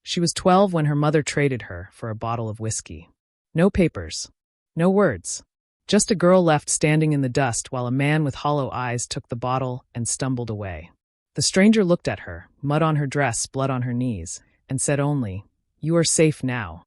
She was 12 when her mother traded her for a bottle of whiskey. No papers. No words. Just a girl left standing in the dust while a man with hollow eyes took the bottle and stumbled away. The stranger looked at her, mud on her dress, blood on her knees, and said only, "You are safe now."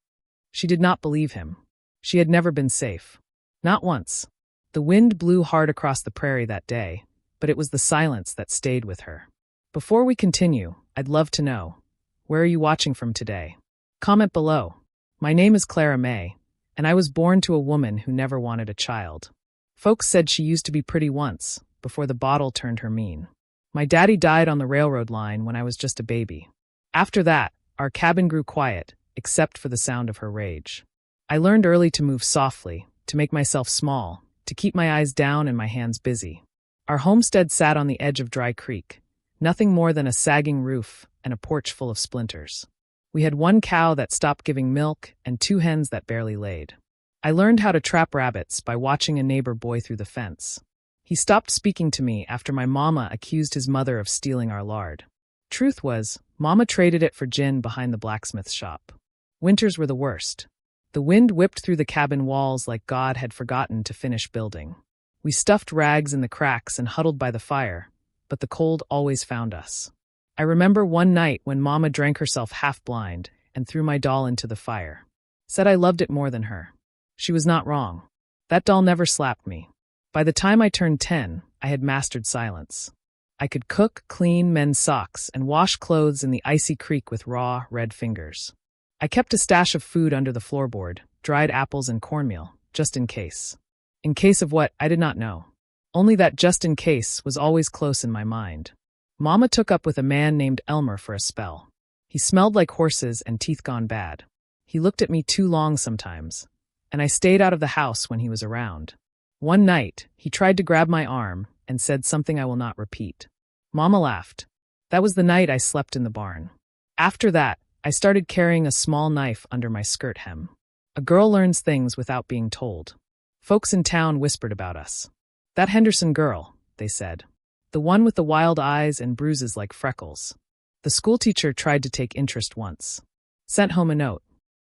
She did not believe him. She had never been safe. Not once. The wind blew hard across the prairie that day, but it was the silence that stayed with her. Before we continue, I'd love to know, where are you watching from today? Comment below. My name is Clara Mae, and I was born to a woman who never wanted a child. Folks said she used to be pretty once, before the bottle turned her mean. My daddy died on the railroad line when I was just a baby. After that, our cabin grew quiet, except for the sound of her rage. I learned early to move softly, to make myself small, to keep my eyes down and my hands busy. Our homestead sat on the edge of Dry Creek, nothing more than a sagging roof and a porch full of splinters. We had one cow that stopped giving milk and 2 hens that barely laid. I learned how to trap rabbits by watching a neighbor boy through the fence. He stopped speaking to me after my mama accused his mother of stealing our lard. Truth was, Mama traded it for gin behind the blacksmith shop. Winters were the worst. The wind whipped through the cabin walls like God had forgotten to finish building. We stuffed rags in the cracks and huddled by the fire, but the cold always found us. I remember one night when Mama drank herself half blind and threw my doll into the fire. Said I loved it more than her. She was not wrong. That doll never slapped me. By the time I turned 10, I had mastered silence. I could cook, clean, mend socks, and wash clothes in the icy creek with raw, red fingers. I kept a stash of food under the floorboard, dried apples and cornmeal, just in case. In case of what, I did not know. Only that just in case was always close in my mind. Mama took up with a man named Elmer for a spell. He smelled like horses and teeth gone bad. He looked at me too long sometimes, and I stayed out of the house when he was around. One night, he tried to grab my arm and said something I will not repeat. Mama laughed. That was the night I slept in the barn. After that, I started carrying a small knife under my skirt hem. A girl learns things without being told. Folks in town whispered about us. That Henderson girl, they said. The one with the wild eyes and bruises like freckles. The schoolteacher tried to take interest once. Sent home a note.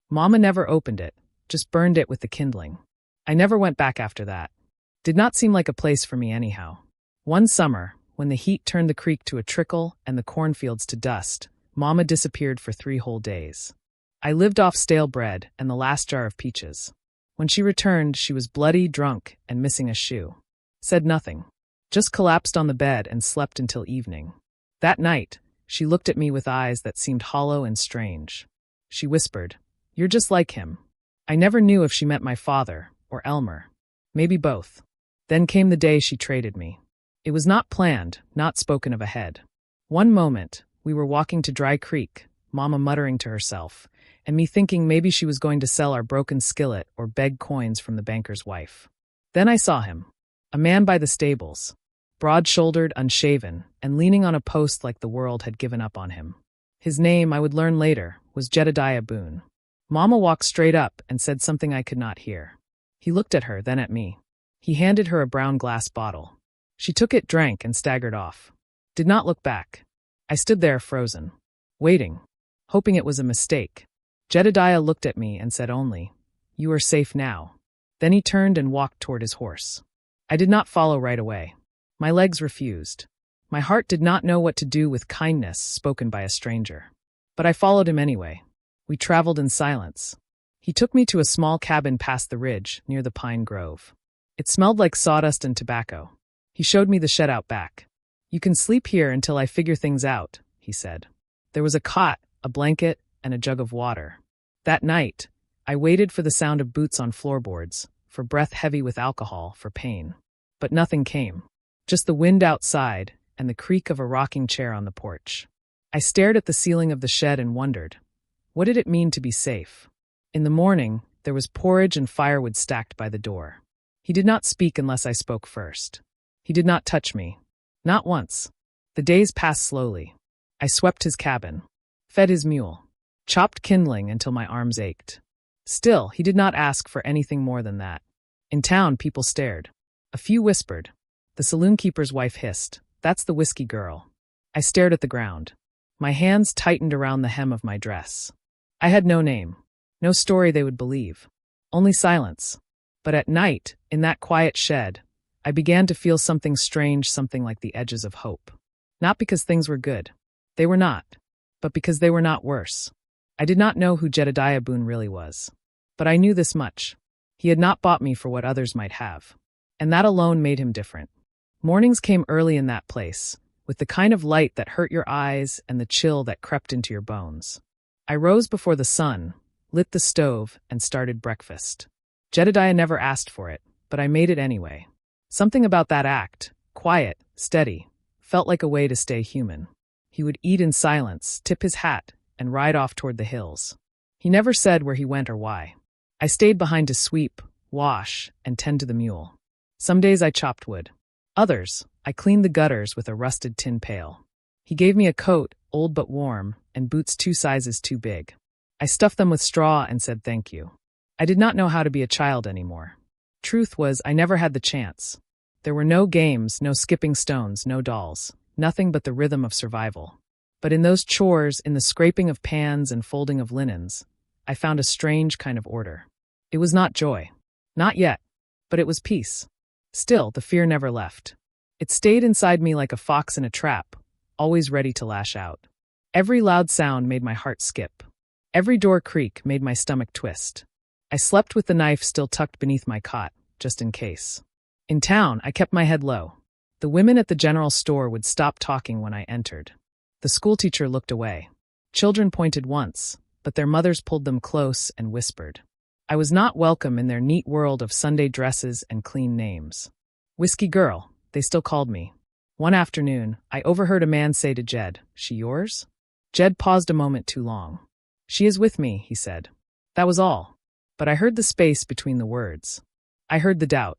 Mama never opened it, just burned it with the kindling. I never went back after that. Did not seem like a place for me anyhow. One summer, when the heat turned the creek to a trickle and the cornfields to dust, Mama disappeared for 3 whole days. I lived off stale bread and the last jar of peaches. When she returned, she was bloody, drunk, and missing a shoe. Said nothing. Just collapsed on the bed and slept until evening. That night, she looked at me with eyes that seemed hollow and strange. She whispered, "You're just like him." I never knew if she meant my father or Elmer. Maybe both. Then came the day she traded me. It was not planned, not spoken of ahead. One moment, we were walking to Dry Creek, Mama muttering to herself, and me thinking maybe she was going to sell our broken skillet or beg coins from the banker's wife. Then I saw him. A man by the stables. Broad-shouldered, unshaven, and leaning on a post like the world had given up on him. His name, I would learn later, was Clara Mae Boone. Mama walked straight up and said something I could not hear. He looked at her, then at me. He handed her a brown glass bottle. She took it, drank, and staggered off. Did not look back. I stood there frozen, waiting, hoping it was a mistake. Jedediah looked at me and said only, "You are safe now." Then he turned and walked toward his horse. I did not follow right away. My legs refused. My heart did not know what to do with kindness spoken by a stranger. But I followed him anyway. We traveled in silence. He took me to a small cabin past the ridge, near the pine grove. It smelled like sawdust and tobacco. He showed me the shed out back. "You can sleep here until I figure things out," he said. There was a cot, a blanket, and a jug of water. That night, I waited for the sound of boots on floorboards, for breath heavy with alcohol, for pain. But nothing came. Just the wind outside and the creak of a rocking chair on the porch. I stared at the ceiling of the shed and wondered, what did it mean to be safe? In the morning, there was porridge and firewood stacked by the door. He did not speak unless I spoke first. He did not touch me. Not once. The days passed slowly. I swept his cabin, fed his mule, chopped kindling until my arms ached. Still, he did not ask for anything more than that. In town, people stared. A few whispered. The saloon-keeper's wife hissed, "That's the whiskey girl." I stared at the ground. My hands tightened around the hem of my dress. I had no name, no story they would believe, only silence. But at night, in that quiet shed, I began to feel something strange, something like the edges of hope. Not because things were good. They were not. But because they were not worse. I did not know who Jedediah Boone really was. But I knew this much. He had not bought me for what others might have. And that alone made him different. Mornings came early in that place, with the kind of light that hurt your eyes and the chill that crept into your bones. I rose before the sun, lit the stove, and started breakfast. Jedediah never asked for it, but I made it anyway. Something about that act, quiet, steady, felt like a way to stay human. He would eat in silence, tip his hat, and ride off toward the hills. He never said where he went or why. I stayed behind to sweep, wash, and tend to the mule. Some days I chopped wood. Others, I cleaned the gutters with a rusted tin pail. He gave me a coat, old but warm, and boots 2 sizes too big. I stuffed them with straw and said thank you. I did not know how to be a child anymore. Truth was, I never had the chance. There were no games, no skipping stones, no dolls, nothing but the rhythm of survival. But in those chores, in the scraping of pans and folding of linens, I found a strange kind of order. It was not joy. Not yet. But it was peace. Still, the fear never left. It stayed inside me like a fox in a trap, always ready to lash out. Every loud sound made my heart skip. Every door creak made my stomach twist. I slept with the knife still tucked beneath my cot, just in case. In town, I kept my head low. The women at the general store would stop talking when I entered. The schoolteacher looked away. Children pointed once, but their mothers pulled them close and whispered. I was not welcome in their neat world of Sunday dresses and clean names. Whiskey girl, they still called me. One afternoon, I overheard a man say to Jed, "She yours?" Jed paused a moment too long. "She is with me," he said. That was all. But I heard the space between the words. I heard the doubt.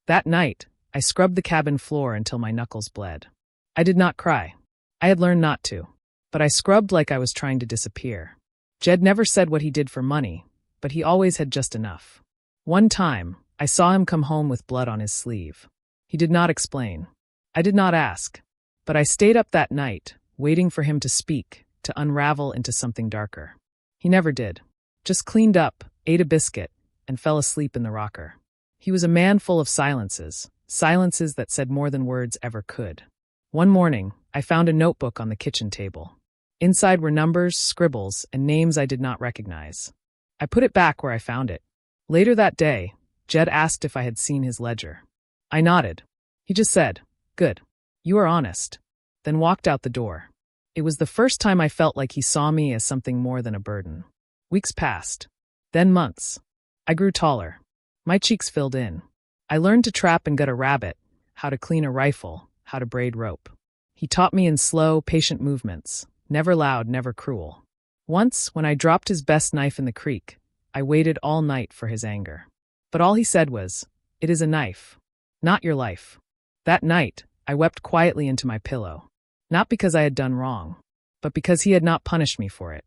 That night, I scrubbed the cabin floor until my knuckles bled. I did not cry. I had learned not to. But I scrubbed like I was trying to disappear. Jed never said what he did for money, but he always had just enough. One time, I saw him come home with blood on his sleeve. He did not explain. I did not ask. But I stayed up that night, waiting for him to speak, to unravel into something darker. He never did. Just cleaned up, ate a biscuit, and fell asleep in the rocker. He was a man full of silences, silences that said more than words ever could. One morning, I found a notebook on the kitchen table. Inside were numbers, scribbles, and names I did not recognize. I put it back where I found it. Later that day, Jed asked if I had seen his ledger. I nodded. He just said, "Good. You are honest." Then walked out the door. It was the first time I felt like he saw me as something more than a burden. Weeks passed. Then months. I grew taller. My cheeks filled in. I learned to trap and gut a rabbit, how to clean a rifle, how to braid rope. He taught me in slow, patient movements, never loud, never cruel. Once, when I dropped his best knife in the creek, I waited all night for his anger. But all he said was, "It is a knife, not your life." That night, I wept quietly into my pillow. Not because I had done wrong, but because he had not punished me for it.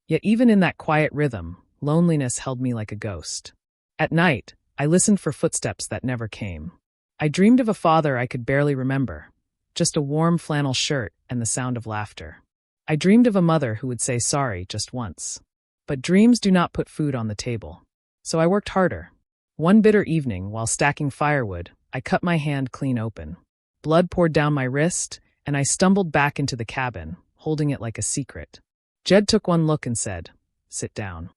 Yet even in that quiet rhythm, loneliness held me like a ghost. At night, I listened for footsteps that never came. I dreamed of a father I could barely remember, just a warm flannel shirt and the sound of laughter. I dreamed of a mother who would say sorry just once. But dreams do not put food on the table. So I worked harder. One bitter evening, while stacking firewood, I cut my hand clean open. Blood poured down my wrist, and I stumbled back into the cabin, holding it like a secret. Jed took one look and said, "Sit down."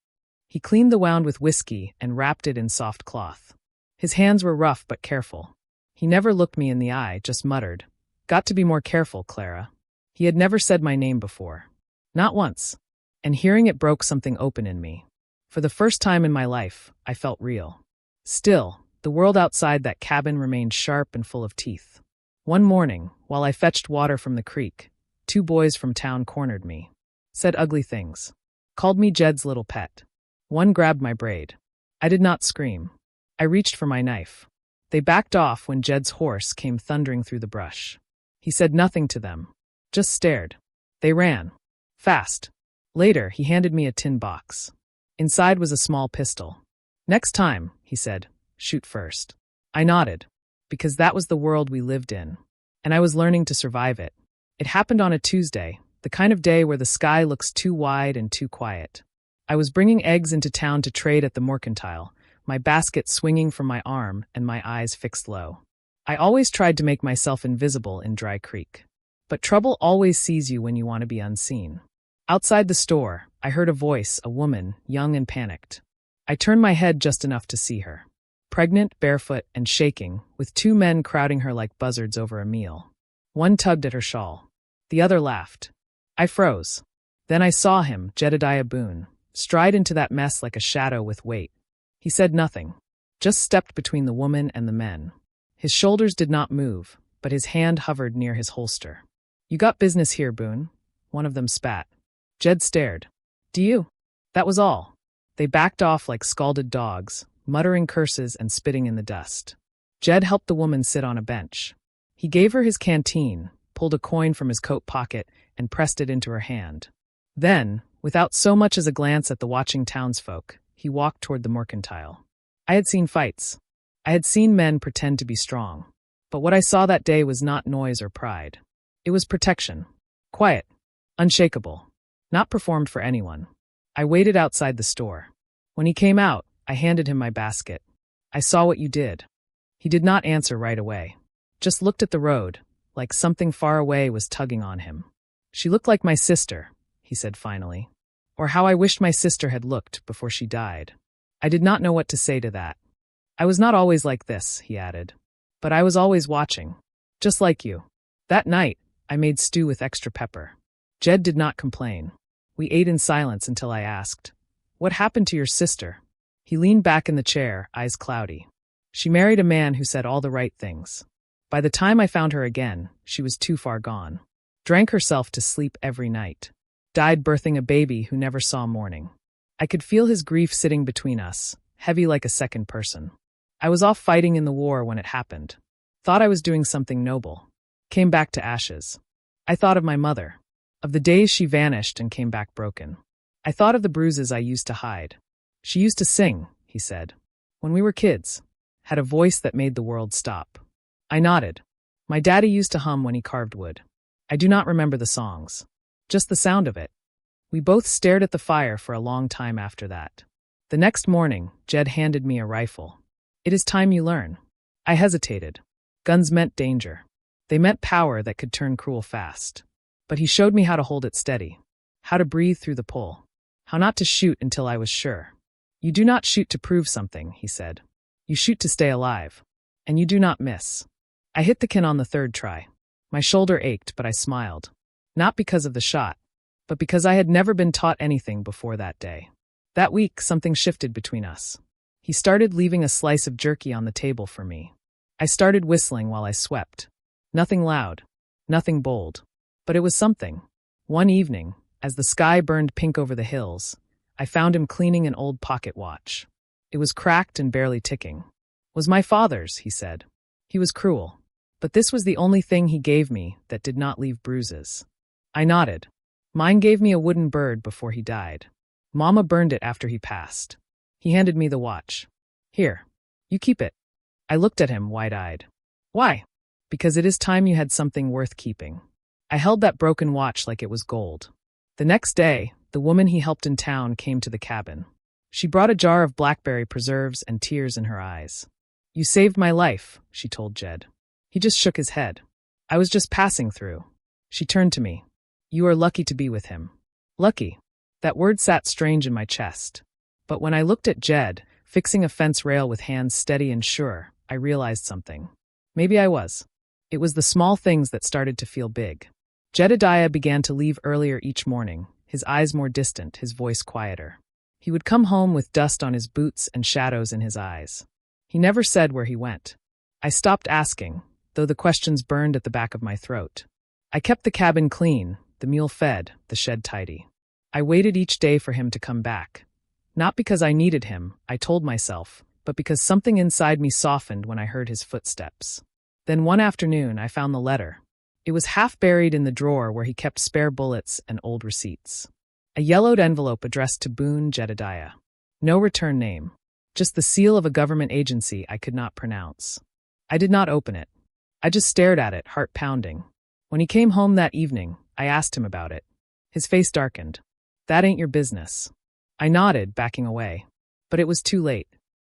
He cleaned the wound with whiskey and wrapped it in soft cloth. His hands were rough but careful. He never looked me in the eye, just muttered, "Got to be more careful, Clara." He had never said my name before. Not once. And hearing it broke something open in me. For the first time in my life, I felt real. Still, the world outside that cabin remained sharp and full of teeth. One morning, while I fetched water from the creek, 2 boys from town cornered me. Said ugly things. Called me Jed's little pet. One grabbed my braid. I did not scream. I reached for my knife. They backed off when Jed's horse came thundering through the brush. He said nothing to them. Just stared. They ran. Fast. Later, he handed me a tin box. Inside was a small pistol. "Next time," he said, "shoot first." I nodded, because that was the world we lived in, and I was learning to survive it. It happened on a Tuesday, the kind of day where the sky looks too wide and too quiet. I was bringing eggs into town to trade at the mercantile, my basket swinging from my arm and my eyes fixed low. I always tried to make myself invisible in Dry Creek. But trouble always sees you when you want to be unseen. Outside the store, I heard a voice, a woman, young and panicked. I turned my head just enough to see her. Pregnant, barefoot, and shaking, with two men crowding her like buzzards over a meal. One tugged at her shawl. The other laughed. I froze. Then I saw him, Jedediah Boone, stride into that mess like a shadow with weight. He said nothing, just stepped between the woman and the men. His shoulders did not move, but his hand hovered near his holster. "You got business here, Boone," one of them spat. Jed stared. "Do you?" That was all. They backed off like scalded dogs, muttering curses and spitting in the dust. Jed helped the woman sit on a bench. He gave her his canteen, pulled a coin from his coat pocket, and pressed it into her hand. Then, without so much as a glance at the watching townsfolk, he walked toward the mercantile. I had seen fights. I had seen men pretend to be strong. But what I saw that day was not noise or pride. It was protection. Quiet. Unshakable. Not performed for anyone. I waited outside the store. When he came out, I handed him my basket. "I saw what you did." He did not answer right away. Just looked at the road, like something far away was tugging on him. "She looked like my sister," he said finally. "Or how I wished my sister had looked before she died." I did not know what to say to that. "I was not always like this," he added. "But I was always watching. Just like you." That night, I made stew with extra pepper. Jed did not complain. We ate in silence until I asked, "What happened to your sister?" He leaned back in the chair, eyes cloudy. "She married a man who said all the right things. By the time I found her again, she was too far gone. Drank herself to sleep every night. Died birthing a baby who never saw morning." I could feel his grief sitting between us, heavy like a second person. I was off fighting in the war when it happened. Thought I was doing something noble. Came back to ashes. I thought of my mother. Of the days she vanished and came back broken. I thought of the bruises I used to hide. "She used to sing," he said. "When we were kids. Had a voice that made the world stop." I nodded. "My daddy used to hum when he carved wood. I do not remember the songs. Just the sound of it." We both stared at the fire for a long time after that. The next morning, Jed handed me a rifle. "It is time you learn." I hesitated. Guns meant danger. They meant power that could turn cruel fast. But he showed me how to hold it steady. How to breathe through the pull. How not to shoot until I was sure. "You do not shoot to prove something," he said. "You shoot to stay alive. And you do not miss." I hit the kin on the third try. My shoulder ached, but I smiled. Not because of the shot, but because I had never been taught anything before that day. That week, something shifted between us. He started leaving a slice of jerky on the table for me. I started whistling while I swept. Nothing loud. Nothing bold. But it was something. One evening, as the sky burned pink over the hills, I found him cleaning an old pocket watch. It was cracked and barely ticking. "Was my father's," he said. He was cruel. But this was the only thing he gave me that did not leave bruises. I nodded. "Mine gave me a wooden bird before he died. Mama burned it after he passed." He handed me the watch. "Here. You keep it." I looked at him, wide-eyed. "Why?" "Because it is time you had something worth keeping." I held that broken watch like it was gold. The next day, the woman he helped in town came to the cabin. She brought a jar of blackberry preserves and tears in her eyes. "You saved my life," she told Jed. He just shook his head. "I was just passing through." She turned to me. "You are lucky to be with him." Lucky. That word sat strange in my chest. But when I looked at Jed, fixing a fence rail with hands steady and sure, I realized something. Maybe I was. It was the small things that started to feel big. Jedediah began to leave earlier each morning, his eyes more distant, his voice quieter. He would come home with dust on his boots and shadows in his eyes. He never said where he went. I stopped asking, though the questions burned at the back of my throat. I kept the cabin clean, the mule fed, the shed tidy. I waited each day for him to come back. Not because I needed him, I told myself, but because something inside me softened when I heard his footsteps. Then one afternoon, I found the letter. It was half buried in the drawer where he kept spare bullets and old receipts. A yellowed envelope addressed to Boone Jedediah. No return name. Just the seal of a government agency I could not pronounce. I did not open it. I just stared at it, heart pounding. When he came home that evening, I asked him about it. His face darkened. "That ain't your business." I nodded, backing away. But it was too late.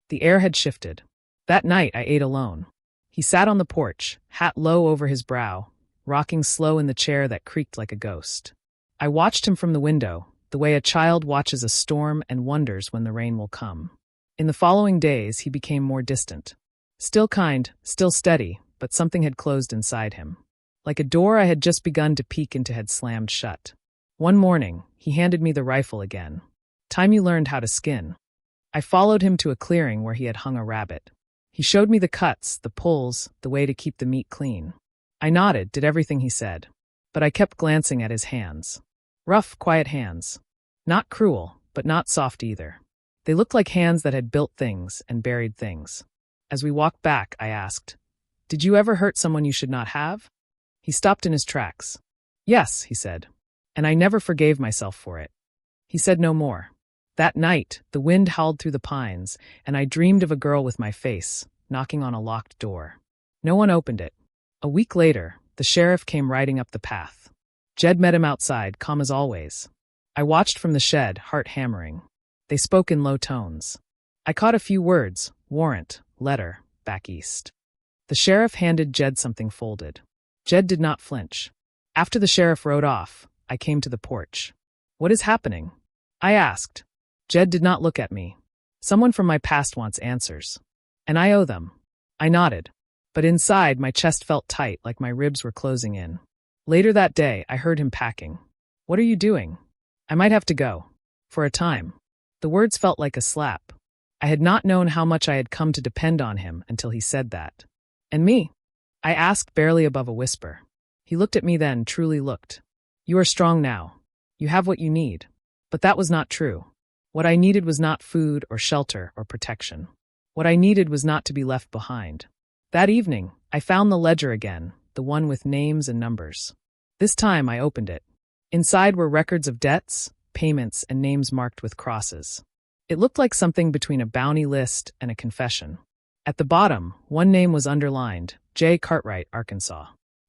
The air had shifted. That night I ate alone. He sat on the porch, hat low over his brow, rocking slow in the chair that creaked like a ghost. I watched him from the window, the way a child watches a storm and wonders when the rain will come. In the following days, he became more distant. Still kind, still steady, but something had closed inside him. Like a door I had just begun to peek into had slammed shut. One morning, he handed me the rifle again. Time you learned how to skin. I followed him to a clearing where he had hung a rabbit. He showed me the cuts, the pulls, the way to keep the meat clean. I nodded, did everything he said. But I kept glancing at his hands. Rough, quiet hands. Not cruel, but not soft either. They looked like hands that had built things and buried things. As we walked back, I asked, "Did you ever hurt someone you should not have?" He stopped in his tracks. "Yes," he said. "And I never forgave myself for it." He said no more. That night, the wind howled through the pines, and I dreamed of a girl with my face, knocking on a locked door. No one opened it. A week later, the sheriff came riding up the path. Jed met him outside, calm as always. I watched from the shed, heart hammering. They spoke in low tones. I caught a few words: warrant, letter, back east. The sheriff handed Jed something folded. Jed did not flinch. After the sheriff rode off, I came to the porch. "What is happening?" I asked. Jed did not look at me. "Someone from my past wants answers. And I owe them." I nodded. But inside, my chest felt tight, like my ribs were closing in. Later that day, I heard him packing. "What are you doing?" "I might have to go. For a time." The words felt like a slap. I had not known how much I had come to depend on him until he said that. "And me?" I asked, barely above a whisper. He looked at me then, truly looked. "You are strong now. You have what you need." But that was not true. What I needed was not food or shelter or protection. What I needed was not to be left behind. That evening, I found the ledger again, the one with names and numbers. This time I opened it. Inside were records of debts, payments, and names marked with crosses. It looked like something between a bounty list and a confession. At the bottom, one name was underlined, J. Cartwright, Arkansas.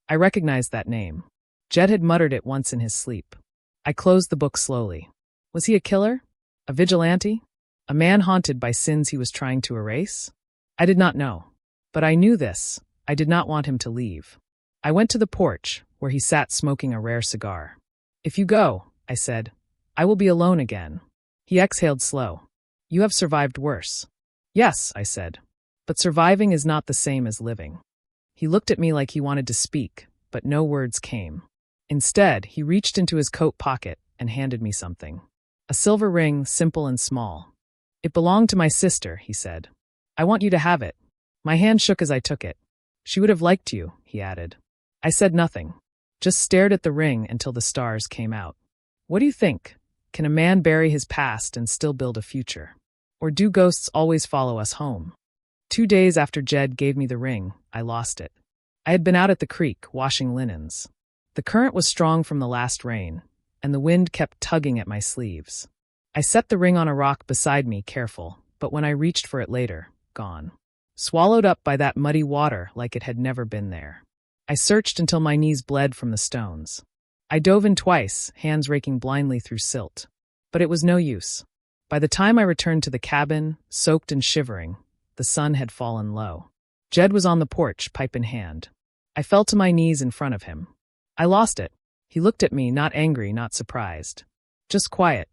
I recognized that name. Jed had muttered it once in his sleep. I closed the book slowly. Was he a killer? A vigilante? A man haunted by sins he was trying to erase? I did not know. But I knew this. I did not want him to leave. I went to the porch, where he sat smoking a rare cigar. "If you go," I said, "I will be alone again." He exhaled slow. "You have survived worse." "Yes," I said. "But surviving is not the same as living." He looked at me like he wanted to speak, but no words came. Instead, he reached into his coat pocket and handed me something. A silver ring, simple and small. "It belonged to my sister," he said. "I want you to have it." My hand shook as I took it. "She would have liked you," he added. I said nothing, just stared at the ring until the stars came out. What do you think? Can a man bury his past and still build a future? Or do ghosts always follow us home? 2 days after Jed gave me the ring, I lost it. I had been out at the creek, washing linens. The current was strong from the last rain, and the wind kept tugging at my sleeves. I set the ring on a rock beside me, careful, but when I reached for it later, gone. Swallowed up by that muddy water like it had never been there. I searched until my knees bled from the stones. I dove in twice, hands raking blindly through silt. But it was no use. By the time I returned to the cabin, soaked and shivering, the sun had fallen low. Jed was on the porch, pipe in hand. I fell to my knees in front of him. I lost it. He looked at me, not angry, not surprised. Just quiet.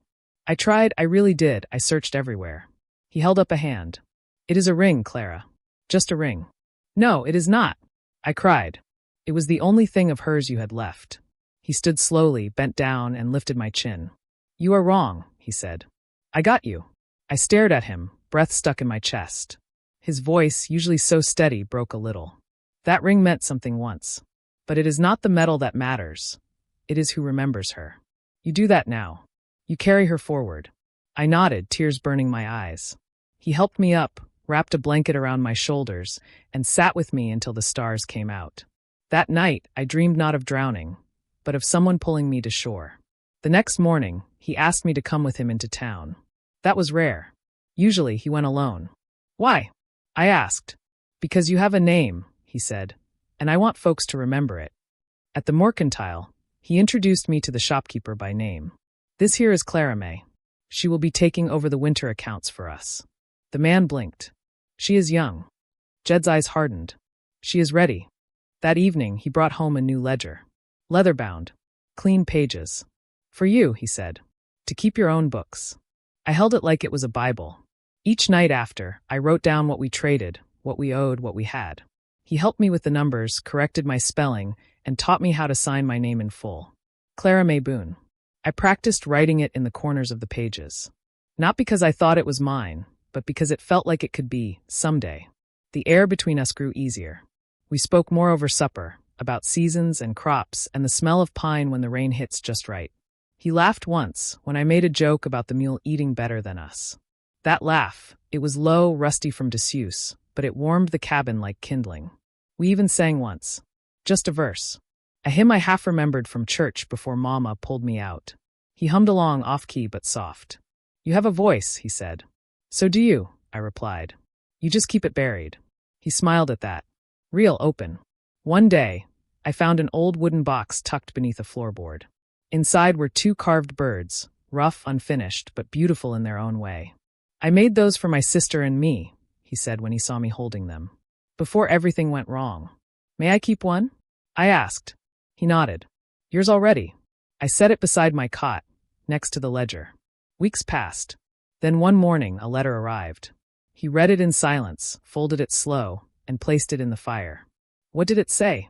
I tried, I really did, I searched everywhere. He held up a hand. "It is a ring, Clara. Just a ring." "No, it is not," I cried. "It was the only thing of hers you had left." He stood slowly, bent down, and lifted my chin. "You are wrong," he said. "I got you." I stared at him, breath stuck in my chest. His voice, usually so steady, broke a little. "That ring meant something once. But it is not the metal that matters. It is who remembers her. You do that now. You carry her forward." I nodded, tears burning my eyes. He helped me up, wrapped a blanket around my shoulders, and sat with me until the stars came out. That night, I dreamed not of drowning, but of someone pulling me to shore. The next morning, he asked me to come with him into town. That was rare. Usually, he went alone. "Why?" I asked. "Because you have a name," he said, "and I want folks to remember it." At the mercantile, he introduced me to the shopkeeper by name. "This here is Clara Mae. She will be taking over the winter accounts for us. The man blinked. She is young. Jed's eyes hardened. She is ready. That evening, he brought home a new ledger. Leather-bound. Clean pages. For you, he said. To keep your own books. I held it like it was a Bible. Each night after, I wrote down what we traded, what we owed, what we had. He helped me with the numbers, corrected my spelling, and taught me how to sign my name in full. Clara Mae Boone. I practiced writing it in the corners of the pages. Not because I thought it was mine, but because it felt like it could be, someday. The air between us grew easier. We spoke more over supper, about seasons and crops and the smell of pine when the rain hits just right. He laughed once when I made a joke about the mule eating better than us. That laugh, it was low, rusty from disuse, but it warmed the cabin like kindling. We even sang once. Just a verse. A hymn I half remembered from church before Mama pulled me out. He hummed along off-key but soft. You have a voice, he said. So do you, I replied. You just keep it buried. He smiled at that. Real open. One day, I found an old wooden box tucked beneath a floorboard. Inside were 2 carved birds, rough, unfinished, but beautiful in their own way. I made those for my sister and me, he said when he saw me holding them. Before everything went wrong. May I keep one? I asked. He nodded. Yours already. I set it beside my cot, next to the ledger. Weeks passed. Then one morning, a letter arrived. He read it in silence, folded it slow, and placed it in the fire. What did it say?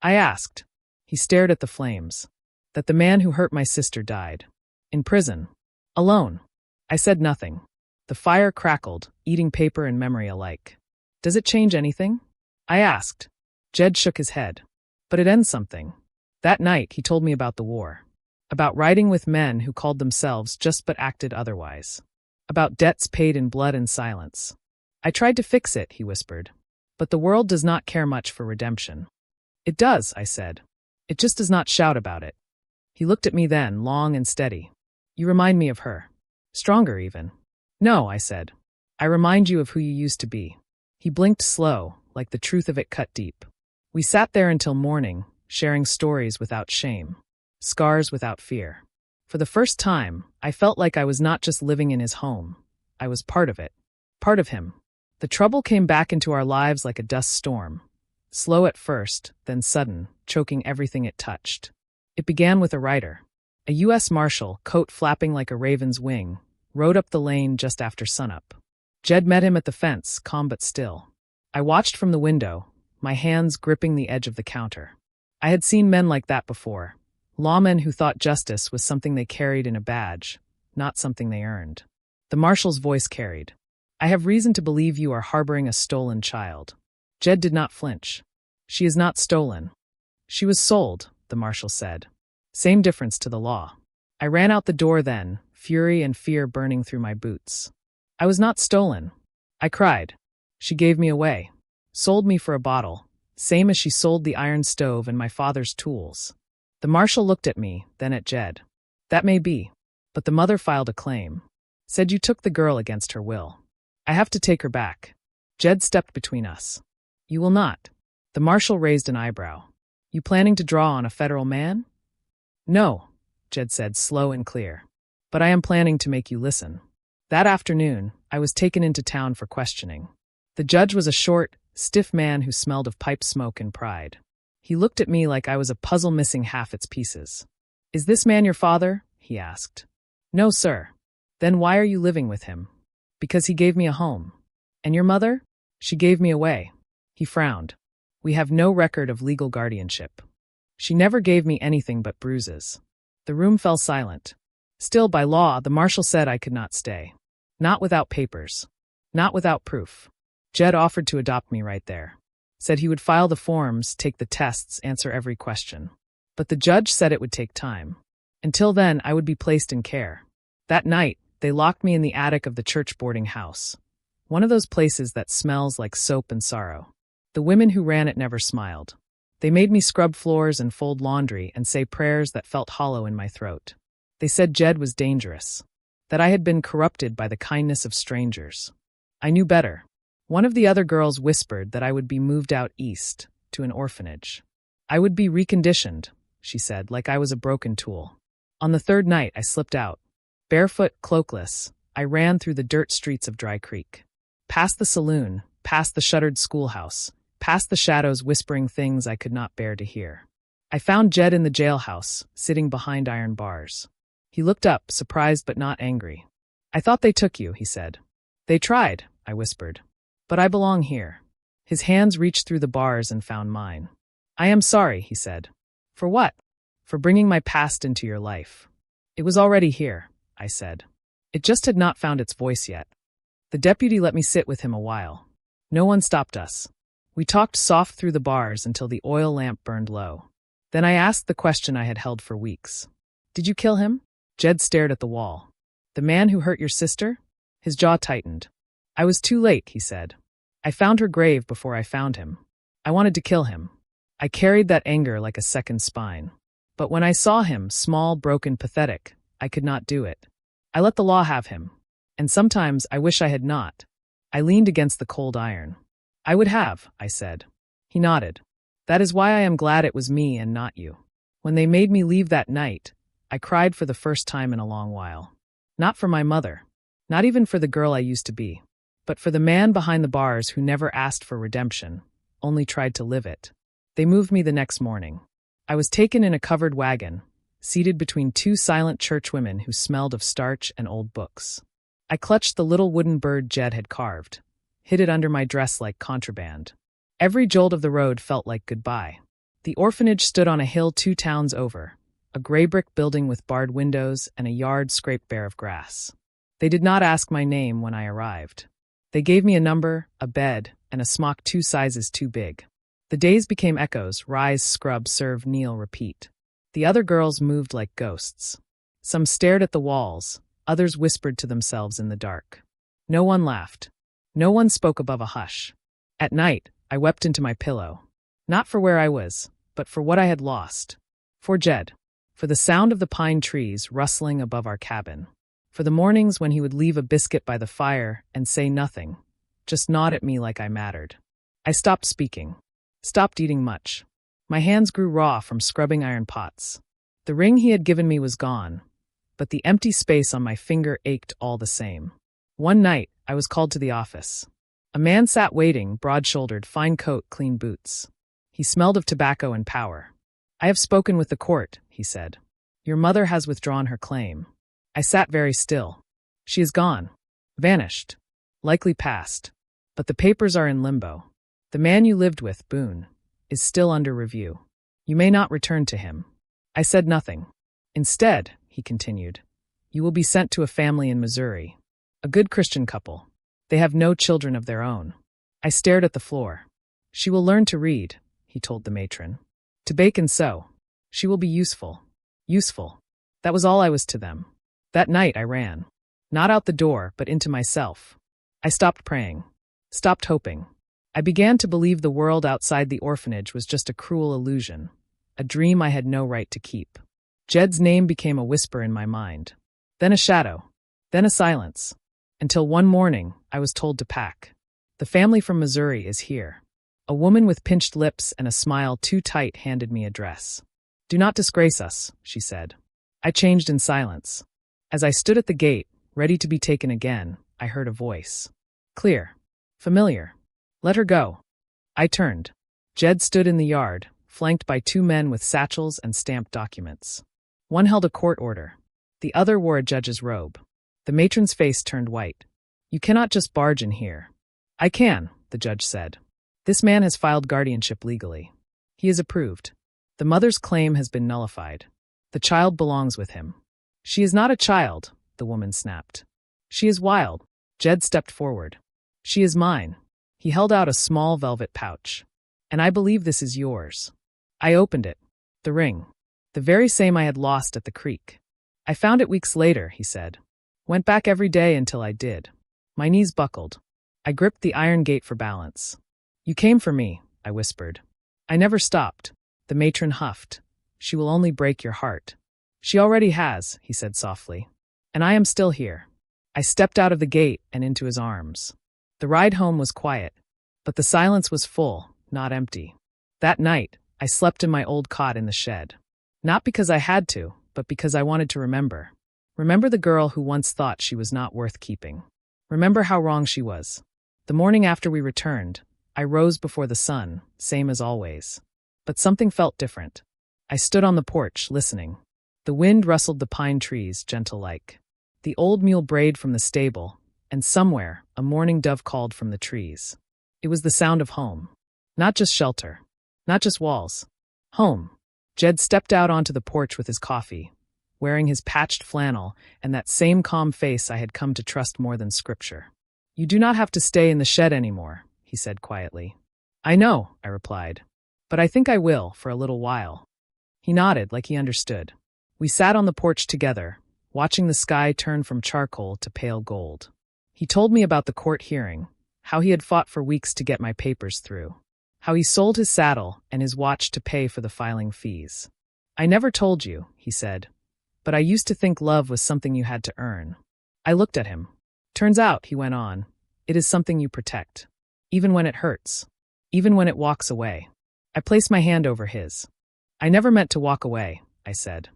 I asked. He stared at the flames. That the man who hurt my sister died. In prison. Alone. I said nothing. The fire crackled, eating paper and memory alike. Does it change anything? I asked. Jed shook his head. But it ends something. That night, he told me about the war. About riding with men who called themselves just but acted otherwise. About debts paid in blood and silence. I tried to fix it, he whispered. But the world does not care much for redemption. It does, I said. It just does not shout about it. He looked at me then, long and steady. You remind me of her. Stronger, even. No, I said. I remind you of who you used to be. He blinked slow, like the truth of it cut deep. We sat there until morning, sharing stories without shame. Scars without fear. For the first time, I felt like I was not just living in his home. I was part of it. Part of him. The trouble came back into our lives like a dust storm. Slow at first, then sudden, choking everything it touched. It began with a rider. A U.S. Marshal, coat flapping like a raven's wing, rode up the lane just after sunup. Jed met him at the fence, calm but still. I watched from the window, my hands gripping the edge of the counter. I had seen men like that before. Lawmen who thought justice was something they carried in a badge, not something they earned. The marshal's voice carried. I have reason to believe you are harboring a stolen child. Jed did not flinch. She is not stolen. She was sold, the marshal said. Same difference to the law. I ran out the door then, fury and fear burning through my boots. I was not stolen. I cried. She gave me away. Sold me for a bottle, same as she sold the iron stove and my father's tools. The marshal looked at me, then at Jed. That may be. But the mother filed a claim. Said you took the girl against her will. I have to take her back. Jed stepped between us. You will not. The marshal raised an eyebrow. You planning to draw on a federal man? No, Jed said, slow and clear. But I am planning to make you listen. That afternoon, I was taken into town for questioning. The judge was a short, stiff man who smelled of pipe smoke and pride. He looked at me like I was a puzzle missing half its pieces. Is this man your father? He asked. No, sir. Then why are you living with him? Because he gave me a home. And your mother? She gave me away. He frowned. We have no record of legal guardianship. She never gave me anything but bruises. The room fell silent. Still, by law, the marshal said I could not stay. Not without papers. Not without proof. Jed offered to adopt me right there. Said he would file the forms, take the tests, answer every question. But the judge said it would take time. Until then, I would be placed in care. That night, they locked me in the attic of the church boarding house. One of those places that smells like soap and sorrow. The women who ran it never smiled. They made me scrub floors and fold laundry and say prayers that felt hollow in my throat. They said Jed was dangerous. That I had been corrupted by the kindness of strangers. I knew better. One of the other girls whispered that I would be moved out east, to an orphanage. I would be reconditioned, she said, like I was a broken tool. On the third night, I slipped out. Barefoot, cloakless, I ran through the dirt streets of Dry Creek. Past the saloon, past the shuttered schoolhouse, past the shadows whispering things I could not bear to hear. I found Jed in the jailhouse, sitting behind iron bars. He looked up, surprised but not angry. "I thought they took you," he said. "They tried," I whispered. "But I belong here." His hands reached through the bars and found mine. "I am sorry," he said. "For what?" "For bringing my past into your life." "It was already here," I said. It just had not found its voice yet. The deputy let me sit with him a while. No one stopped us. We talked soft through the bars until the oil lamp burned low. Then I asked the question I had held for weeks. "Did you kill him?" Jed stared at the wall. "The man who hurt your sister?" His jaw tightened. "I was too late," he said. "I found her grave before I found him. I wanted to kill him. I carried that anger like a second spine. But when I saw him, small, broken, pathetic, I could not do it. I let the law have him. And sometimes I wish I had not." I leaned against the cold iron. "I would have," I said. He nodded. "That is why I am glad it was me and not you. When they made me leave that night, I cried for the first time in a long while. Not for my mother. Not even for the girl I used to be. But for the man behind the bars who never asked for redemption, only tried to live it." They moved me the next morning. I was taken in a covered wagon, seated between two silent churchwomen who smelled of starch and old books. I clutched the little wooden bird Jed had carved, hid it under my dress like contraband. Every jolt of the road felt like goodbye. The orphanage stood on a hill 2 towns over, a gray brick building with barred windows and a yard scraped bare of grass. They did not ask my name when I arrived. They gave me a number, a bed, and a smock 2 sizes too big. The days became echoes: rise, scrub, serve, kneel, repeat. The other girls moved like ghosts. Some stared at the walls, others whispered to themselves in the dark. No one laughed. No one spoke above a hush. At night, I wept into my pillow. Not for where I was, but for what I had lost. For Jed. For the sound of the pine trees rustling above our cabin. For the mornings when he would leave a biscuit by the fire and say nothing, just nod at me like I mattered. I stopped speaking. Stopped eating much. My hands grew raw from scrubbing iron pots. The ring he had given me was gone, but the empty space on my finger ached all the same. One night, I was called to the office. A man sat waiting, broad-shouldered, fine coat, clean boots. He smelled of tobacco and power. "I have spoken with the court," he said. "Your mother has withdrawn her claim." I sat very still. "She is gone. Vanished. Likely passed. But the papers are in limbo. The man you lived with, Boone, is still under review. You may not return to him." I said nothing. "Instead," he continued, "you will be sent to a family in Missouri. A good Christian couple. They have no children of their own." I stared at the floor. "She will learn to read," he told the matron. "To bake and sew. She will be useful. Useful." That was all I was to them. That night I ran. Not out the door, but into myself. I stopped praying. Stopped hoping. I began to believe the world outside the orphanage was just a cruel illusion, a dream I had no right to keep. Jed's name became a whisper in my mind. Then a shadow. Then a silence. Until one morning, I was told to pack. "The family from Missouri is here." A woman with pinched lips and a smile too tight handed me a dress. "Do not disgrace us," she said. I changed in silence. As I stood at the gate, ready to be taken again, I heard a voice. Clear. Familiar. "Let her go." I turned. Jed stood in the yard, flanked by 2 men with satchels and stamped documents. One held a court order. The other wore a judge's robe. The matron's face turned white. "You cannot just barge in here." "I can," the judge said. "This man has filed guardianship legally. He is approved. The mother's claim has been nullified. The child belongs with him." "She is not a child," the woman snapped. "She is wild." Jed stepped forward. "She is mine." He held out a small velvet pouch. "And I believe this is yours." I opened it. The ring. The very same I had lost at the creek. "I found it weeks later," he said. "Went back every day until I did." My knees buckled. I gripped the iron gate for balance. "You came for me," I whispered. "I never stopped." The matron huffed. "She will only break your heart." "She already has," he said softly. "And I am still here." I stepped out of the gate and into his arms. The ride home was quiet, but the silence was full, not empty. That night, I slept in my old cot in the shed. Not because I had to, but because I wanted to remember. Remember the girl who once thought she was not worth keeping. Remember how wrong she was. The morning after we returned, I rose before the sun, same as always. But something felt different. I stood on the porch, listening. The wind rustled the pine trees, gentle-like. The old mule brayed from the stable, and somewhere, a mourning dove called from the trees. It was the sound of home. Not just shelter. Not just walls. Home. Jed stepped out onto the porch with his coffee, wearing his patched flannel and that same calm face I had come to trust more than scripture. "You do not have to stay in the shed anymore," he said quietly. "I know," I replied. "But I think I will, for a little while." He nodded like he understood. We sat on the porch together, watching the sky turn from charcoal to pale gold. He told me about the court hearing, how he had fought for weeks to get my papers through, how he sold his saddle and his watch to pay for the filing fees. "I never told you," he said, "but I used to think love was something you had to earn." I looked at him. "Turns out," he went on, "it is something you protect. Even when it hurts. Even when it walks away." I placed my hand over his. "I never meant to walk away," I said.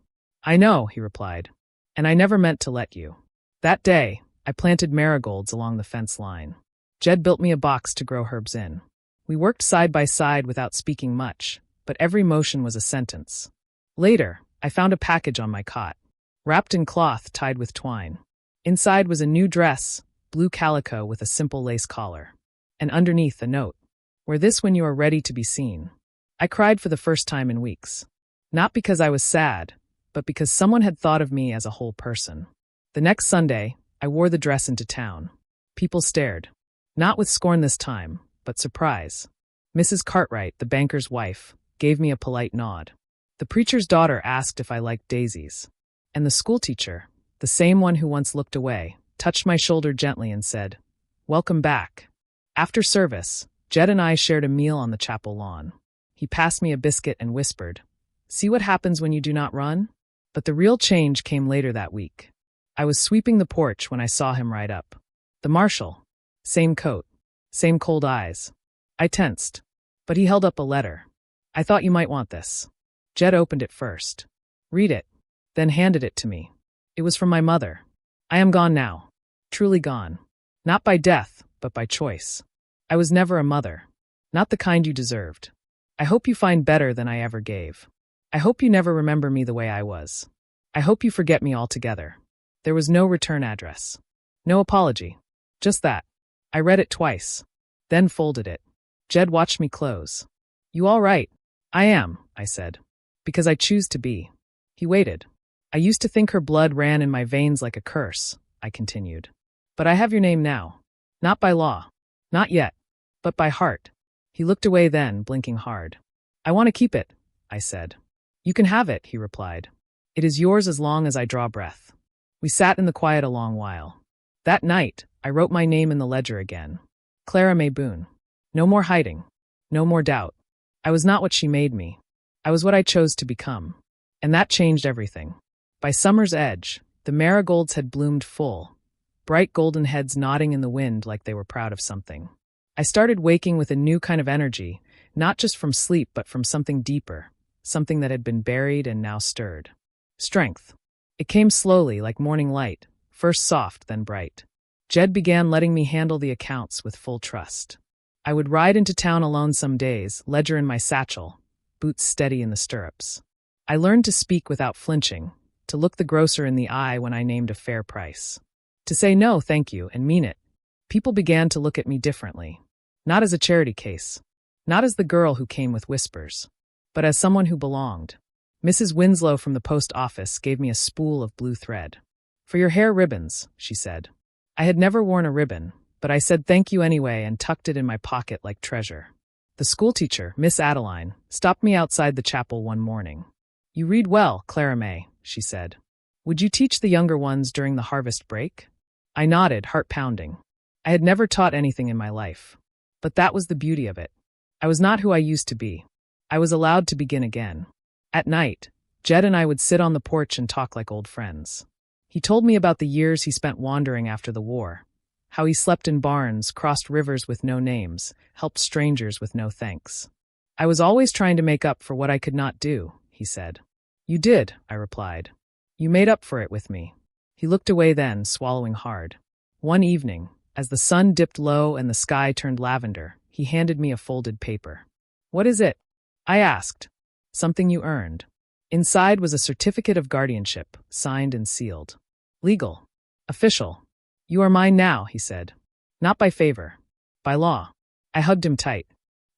"I know," he replied. "And I never meant to let you." That day, I planted marigolds along the fence line. Jed built me a box to grow herbs in. We worked side by side without speaking much, but every motion was a sentence. Later, I found a package on my cot, wrapped in cloth tied with twine. Inside was a new dress, blue calico with a simple lace collar. And underneath a note. "Wear this when you are ready to be seen." I cried for the first time in weeks. Not because I was sad, but because someone had thought of me as a whole person. The next Sunday, I wore the dress into town. People stared. Not with scorn this time, but surprise. Mrs. Cartwright, the banker's wife, gave me a polite nod. The preacher's daughter asked if I liked daisies. And the schoolteacher, the same one who once looked away, touched my shoulder gently and said, "Welcome back." After service, Jed and I shared a meal on the chapel lawn. He passed me a biscuit and whispered, "See what happens when you do not run?" But the real change came later that week. I was sweeping the porch when I saw him ride up. The marshal. Same coat. Same cold eyes. I tensed. But he held up a letter. "I thought you might want this." Jed opened it first. "Read it." Then handed it to me. It was from my mother. "I am gone now. Truly gone. Not by death, but by choice. I was never a mother. Not the kind you deserved. I hope you find better than I ever gave. I hope you never remember me the way I was. I hope you forget me altogether." There was no return address. No apology. Just that. I read it twice. Then folded it. Jed watched me close. "You all right?" "I am," I said. "Because I choose to be." He waited. "I used to think her blood ran in my veins like a curse," I continued. "But I have your name now. Not by law. Not yet. But by heart." He looked away then, blinking hard. "I want to keep it," I said. "You can have it," he replied. "It is yours as long as I draw breath." We sat in the quiet a long while. That night, I wrote my name in the ledger again. Clara Mae Boone. No more hiding. No more doubt. I was not what she made me. I was what I chose to become. And that changed everything. By summer's edge, the marigolds had bloomed full, bright golden heads nodding in the wind like they were proud of something. I started waking with a new kind of energy, not just from sleep but from something deeper, something that had been buried and now stirred. Strength. It came slowly, like morning light, first soft, then bright. Jed began letting me handle the accounts with full trust. I would ride into town alone some days, ledger in my satchel, boots steady in the stirrups. I learned to speak without flinching, to look the grocer in the eye when I named a fair price. To say no, thank you, and mean it. People began to look at me differently. Not as a charity case. Not as the girl who came with whispers. But as someone who belonged. Mrs. Winslow from the post office gave me a spool of blue thread. "For your hair ribbons," she said. I had never worn a ribbon, but I said thank you anyway and tucked it in my pocket like treasure. The schoolteacher, Miss Adeline, stopped me outside the chapel one morning. "You read well, Clara Mae," she said. "Would you teach the younger ones during the harvest break?" I nodded, heart pounding. I had never taught anything in my life. But that was the beauty of it. I was not who I used to be. I was allowed to begin again. At night, Jed and I would sit on the porch and talk like old friends. He told me about the years he spent wandering after the war, how he slept in barns, crossed rivers with no names, helped strangers with no thanks. "I was always trying to make up for what I could not do," he said. "You did," I replied. "You made up for it with me." He looked away then, swallowing hard. One evening, as the sun dipped low and the sky turned lavender, he handed me a folded paper. "What is it?" I asked. "Something you earned." Inside was a certificate of guardianship, signed and sealed. "Legal. Official. You are mine now," he said. "Not by favor. By law." I hugged him tight.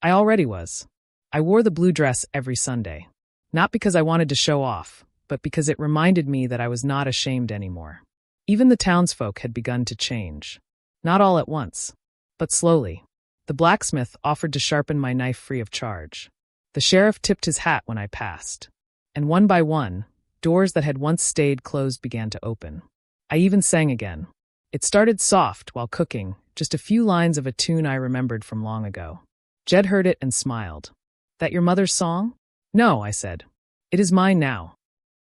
I already was. I wore the blue dress every Sunday. Not because I wanted to show off, but because it reminded me that I was not ashamed anymore. Even the townsfolk had begun to change. Not all at once, but slowly. The blacksmith offered to sharpen my knife free of charge. The sheriff tipped his hat when I passed. And one by one, doors that had once stayed closed began to open. I even sang again. It started soft while cooking, just a few lines of a tune I remembered from long ago. Jed heard it and smiled. "That your mother's song?" "No," I said. "It is mine now."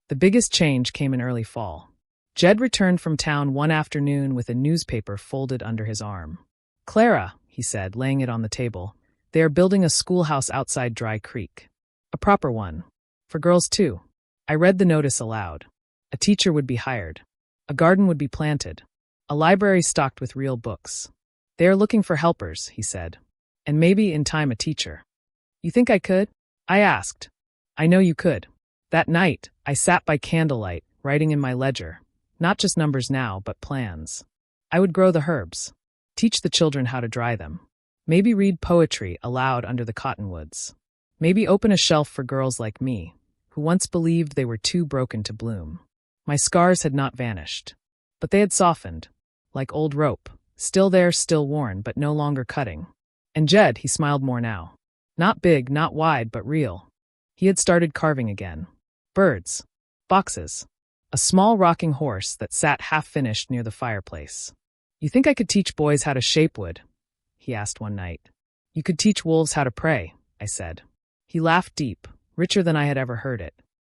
The biggest change came in early fall. Jed returned from town one afternoon with a newspaper folded under his arm. "Clara," he said, laying it on the table, "they are building a schoolhouse outside Dry Creek. A proper one. For girls, too." I read the notice aloud. A teacher would be hired. A garden would be planted. A library stocked with real books. "They are looking for helpers," he said. "And maybe, in time, a teacher." "You think I could?" I asked. "I know you could." That night, I sat by candlelight, writing in my ledger. Not just numbers now, but plans. I would grow the herbs. Teach the children how to dry them. Maybe read poetry aloud under the cottonwoods. Maybe open a shelf for girls like me, who once believed they were too broken to bloom. My scars had not vanished. But they had softened, like old rope, still there, still worn, but no longer cutting. And Jed, he smiled more now. Not big, not wide, but real. He had started carving again. Birds. Boxes. A small rocking horse that sat half-finished near the fireplace. "You think I could teach boys how to shape wood?" he asked one night. "You could teach wolves how to pray," I said. He laughed deep, richer than I had ever heard it.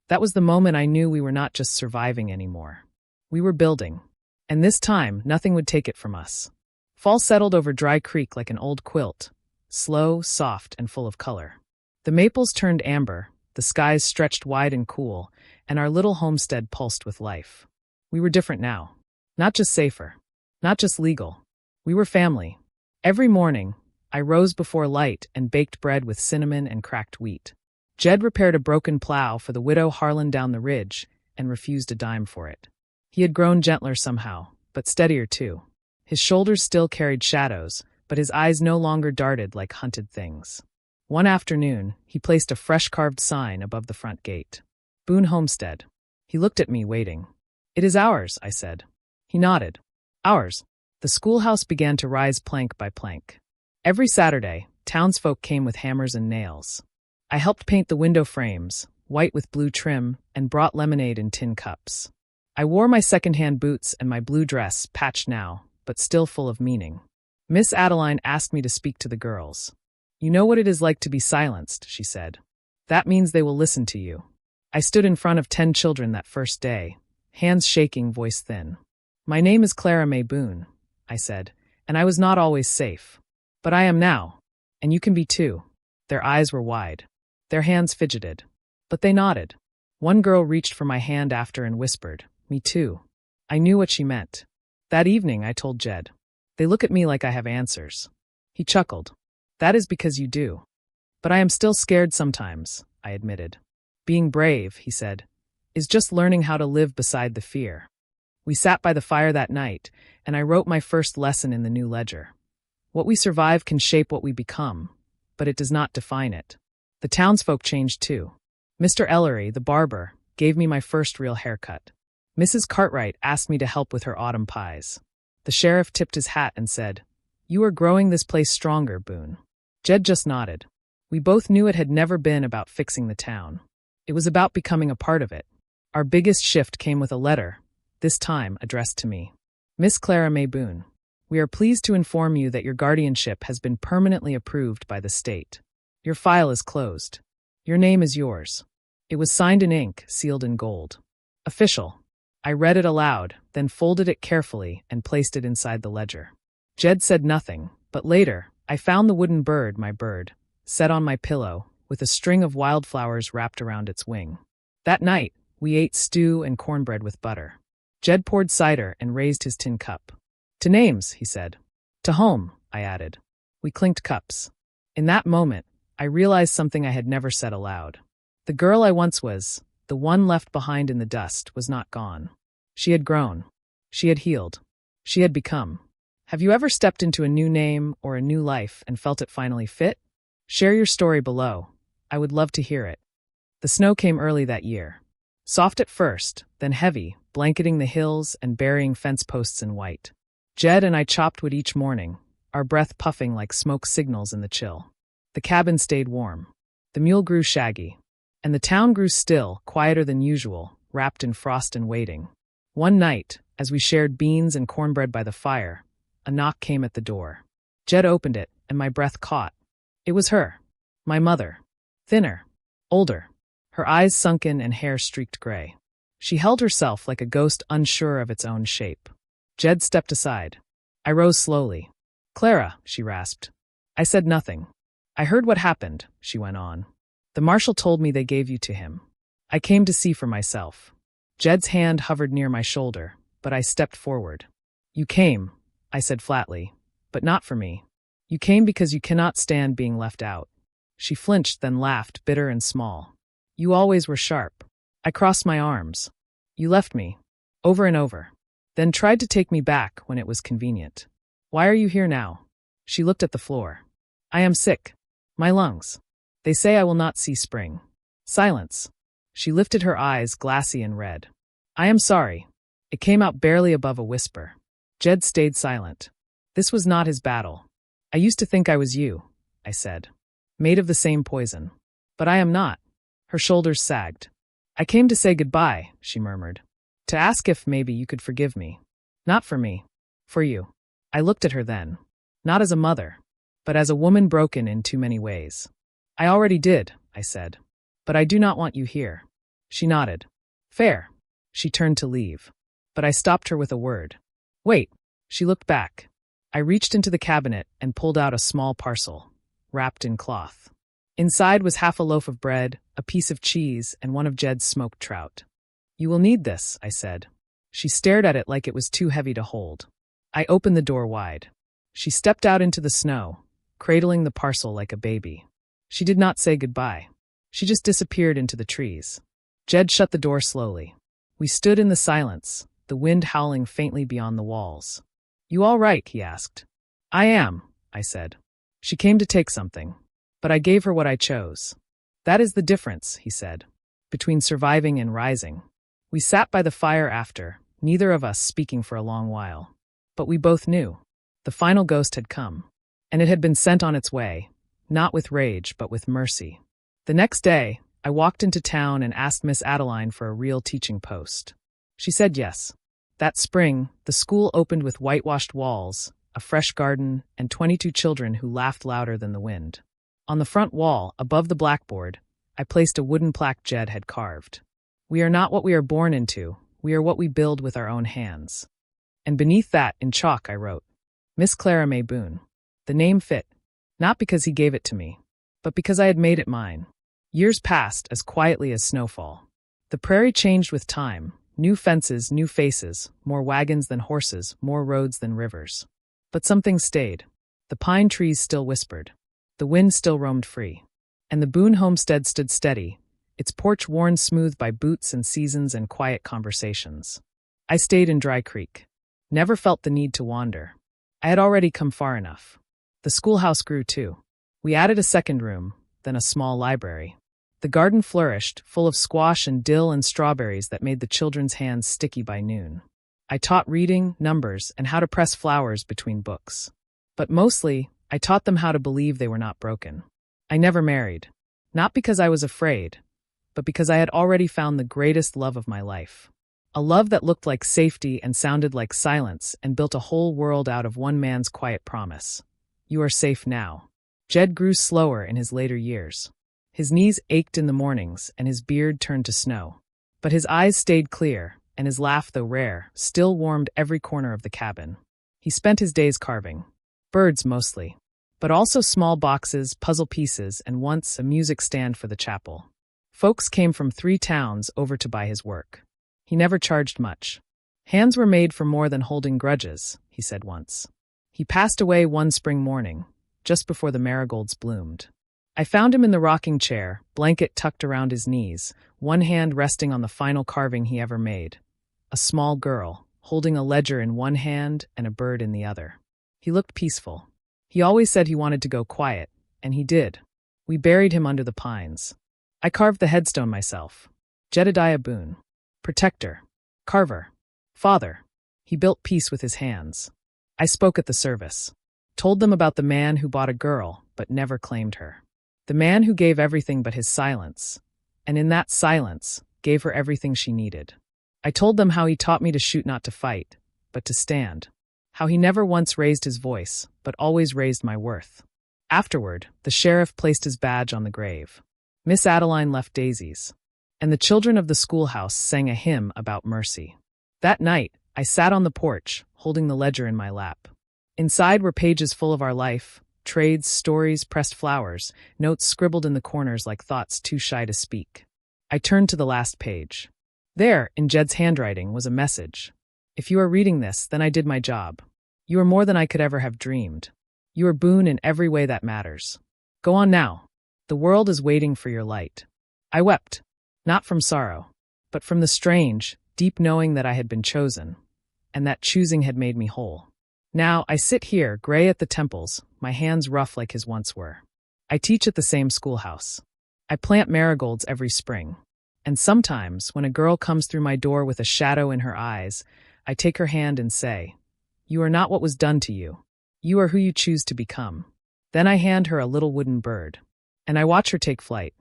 That was the moment I knew we were not just surviving anymore. We were building. And this time, nothing would take it from us. Fall settled over Dry Creek like an old quilt, slow, soft, and full of color. The maples turned amber, the skies stretched wide and cool, and our little homestead pulsed with life. We were different now. Not just safer. Not just legal. We were family. Every morning, I rose before light and baked bread with cinnamon and cracked wheat. Jed repaired a broken plow for the widow Harlan down the ridge and refused a dime for it. He had grown gentler somehow, but steadier too. His shoulders still carried shadows, but his eyes no longer darted like hunted things. One afternoon, he placed a fresh-carved sign above the front gate. "Boone Homestead." He looked at me, waiting. "It is ours," I said. He nodded. "Ours." The schoolhouse began to rise plank by plank. Every Saturday, townsfolk came with hammers and nails. I helped paint the window frames, white with blue trim, and brought lemonade in tin cups. I wore my second-hand boots and my blue dress, patched now, but still full of meaning. Miss Adeline asked me to speak to the girls. "You know what it is like to be silenced," she said. "That means they will listen to you." I stood in front of 10 children that first day, hands shaking, voice thin. "My name is Clara Mae Boone," I said, "and I was not always safe. But I am now, and you can be too." Their eyes were wide. Their hands fidgeted. But they nodded. One girl reached for my hand after and whispered, "Me too." I knew what she meant. That evening, I told Jed. "They look at me like I have answers." He chuckled. "That is because you do." "But I am still scared sometimes," I admitted. "Being brave," he said, "is just learning how to live beside the fear." We sat by the fire that night, and I wrote my first lesson in the new ledger. What we survive can shape what we become, but it does not define it. The townsfolk changed too. Mr. Ellery, the barber, gave me my first real haircut. Mrs. Cartwright asked me to help with her autumn pies. The sheriff tipped his hat and said, "You are growing this place stronger, Boone." Jed just nodded. We both knew it had never been about fixing the town. It was about becoming a part of it. Our biggest shift came with a letter, this time addressed to me. "Miss Clara Mae Boone, we are pleased to inform you that your guardianship has been permanently approved by the state. Your file is closed. Your name is yours." It was signed in ink, sealed in gold. Official. I read it aloud, then folded it carefully and placed it inside the ledger. Jed said nothing, but later, I found the wooden bird, my bird, set on my pillow, with a string of wildflowers wrapped around its wing. That night, we ate stew and cornbread with butter. Jed poured cider and raised his tin cup. To names, he said. To home, I added. We clinked cups. In that moment, I realized something I had never said aloud. The girl I once was, the one left behind in the dust, was not gone. She had grown. She had healed. She had become. Have you ever stepped into a new name or a new life and felt it finally fit? Share your story below. I would love to hear it. The snow came early that year. Soft at first, then heavy, blanketing the hills and burying fence posts in white. Jed and I chopped wood each morning, our breath puffing like smoke signals in the chill. The cabin stayed warm. The mule grew shaggy. And the town grew still, quieter than usual, wrapped in frost and waiting. One night, as we shared beans and cornbread by the fire, a knock came at the door. Jed opened it, and my breath caught. It was her. My mother. Thinner. Older. Her eyes sunken and hair streaked gray. She held herself like a ghost unsure of its own shape. Jed stepped aside. I rose slowly. Clara, she rasped. I said nothing. I heard what happened, she went on. The marshal told me they gave you to him. I came to see for myself. Jed's hand hovered near my shoulder, but I stepped forward. You came, I said flatly, but not for me. You came because you cannot stand being left out. She flinched, then laughed, bitter and small. You always were sharp. I crossed my arms. You left me, over and over, then tried to take me back when it was convenient. Why are you here now? She looked at the floor. I am sick. My lungs. They say I will not see spring. Silence. She lifted her eyes, glassy and red. I am sorry. It came out barely above a whisper. Jed stayed silent. This was not his battle. I used to think I was you, I said. Made of the same poison. But I am not. Her shoulders sagged. I came to say goodbye, she murmured. To ask if maybe you could forgive me. Not for me. For you. I looked at her then. Not as a mother, but as a woman broken in too many ways. I already did, I said. But I do not want you here. She nodded. Fair. She turned to leave. But I stopped her with a word. Wait. She looked back. I reached into the cabinet and pulled out a small parcel, wrapped in cloth. Inside was half a loaf of bread, a piece of cheese, and one of Jed's smoked trout. You will need this, I said. She stared at it like it was too heavy to hold. I opened the door wide. She stepped out into the snow, cradling the parcel like a baby. She did not say goodbye. She just disappeared into the trees. Jed shut the door slowly. We stood in the silence, the wind howling faintly beyond the walls. You all right? He asked. I am, I said. She came to take something, but I gave her what I chose. That is the difference, he said, between surviving and rising. We sat by the fire after, neither of us speaking for a long while. But we both knew. The final ghost had come, and it had been sent on its way, not with rage but with mercy. The next day, I walked into town and asked Miss Adeline for a real teaching post. She said yes. That spring, the school opened with whitewashed walls, a fresh garden, and 22 children who laughed louder than the wind. On the front wall, above the blackboard, I placed a wooden plaque Jed had carved. We are not what we are born into, we are what we build with our own hands. And beneath that, in chalk, I wrote, Miss Clara Mae Boone. The name fit, not because he gave it to me, but because I had made it mine. Years passed as quietly as snowfall. The prairie changed with time, new fences, new faces, more wagons than horses, more roads than rivers. But something stayed. The pine trees still whispered. The wind still roamed free. And the Boone homestead stood steady, its porch worn smooth by boots and seasons and quiet conversations. I stayed in Dry Creek. Never felt the need to wander. I had already come far enough. The schoolhouse grew too. We added a second room, then a small library. The garden flourished, full of squash and dill and strawberries that made the children's hands sticky by noon. I taught reading, numbers, and how to press flowers between books. But mostly, I taught them how to believe they were not broken. I never married. Not because I was afraid, but because I had already found the greatest love of my life. A love that looked like safety and sounded like silence and built a whole world out of one man's quiet promise. You are safe now. Jed grew slower in his later years. His knees ached in the mornings and his beard turned to snow. But his eyes stayed clear, and his laugh, though rare, still warmed every corner of the cabin. He spent his days carving. Birds mostly. But also small boxes, puzzle pieces, and once a music stand for the chapel. Folks came from 3 towns over to buy his work. He never charged much. Hands were made for more than holding grudges, he said once. He passed away one spring morning, just before the marigolds bloomed. I found him in the rocking chair, blanket tucked around his knees, one hand resting on the final carving he ever made. A small girl, holding a ledger in one hand and a bird in the other. He looked peaceful. He always said he wanted to go quiet, and he did. We buried him under the pines. I carved the headstone myself. Jedediah Boone. Protector. Carver. Father. He built peace with his hands. I spoke at the service. Told them about the man who bought a girl, but never claimed her. The man who gave everything but his silence, and in that silence, gave her everything she needed. I told them how he taught me to shoot not to fight, but to stand. How he never once raised his voice, but always raised my worth. Afterward, the sheriff placed his badge on the grave. Miss Adeline left daisies, and the children of the schoolhouse sang a hymn about mercy. That night, I sat on the porch, holding the ledger in my lap. Inside were pages full of our life, trades, stories, pressed flowers, notes scribbled in the corners like thoughts too shy to speak. I turned to the last page. There, in Jed's handwriting, was a message. If you are reading this, then I did my job. You are more than I could ever have dreamed. You are Boone in every way that matters. Go on now. The world is waiting for your light. I wept, not from sorrow, but from the strange, deep knowing that I had been chosen, and that choosing had made me whole. Now I sit here, gray at the temples, my hands rough like his once were. I teach at the same schoolhouse. I plant marigolds every spring. And sometimes, when a girl comes through my door with a shadow in her eyes, I take her hand and say, "You are not what was done to you. You are who you choose to become." Then I hand her a little wooden bird, and I watch her take flight.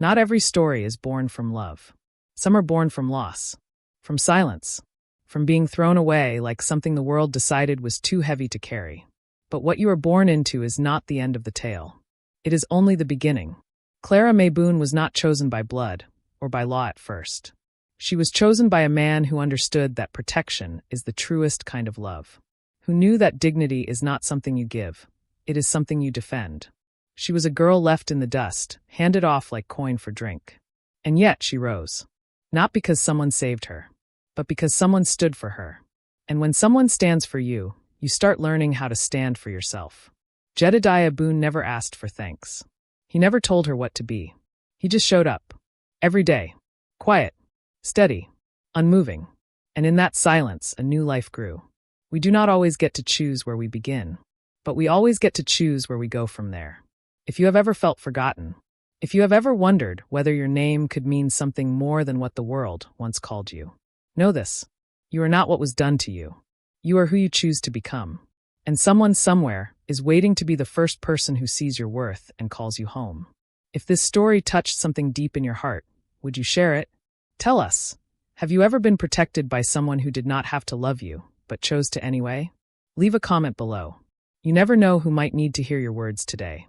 Not every story is born from love. Some are born from loss, from silence, from being thrown away like something the world decided was too heavy to carry. But what you are born into is not the end of the tale. It is only the beginning. Clara Mae Boone was not chosen by blood or by law at first. She was chosen by a man who understood that protection is the truest kind of love, who knew that dignity is not something you give, it is something you defend. She was a girl left in the dust, handed off like coin for drink. And yet she rose. Not because someone saved her, but because someone stood for her. And when someone stands for you, you start learning how to stand for yourself. Jedediah Boone never asked for thanks. He never told her what to be. He just showed up. Every day. Quiet. Steady. Unmoving. And in that silence, a new life grew. We do not always get to choose where we begin, but we always get to choose where we go from there. If you have ever felt forgotten, if you have ever wondered whether your name could mean something more than what the world once called you, know this. You are not what was done to you. You are who you choose to become. And someone somewhere is waiting to be the first person who sees your worth and calls you home. If this story touched something deep in your heart, would you share it? Tell us. Have you ever been protected by someone who did not have to love you, but chose to anyway? Leave a comment below. You never know who might need to hear your words today.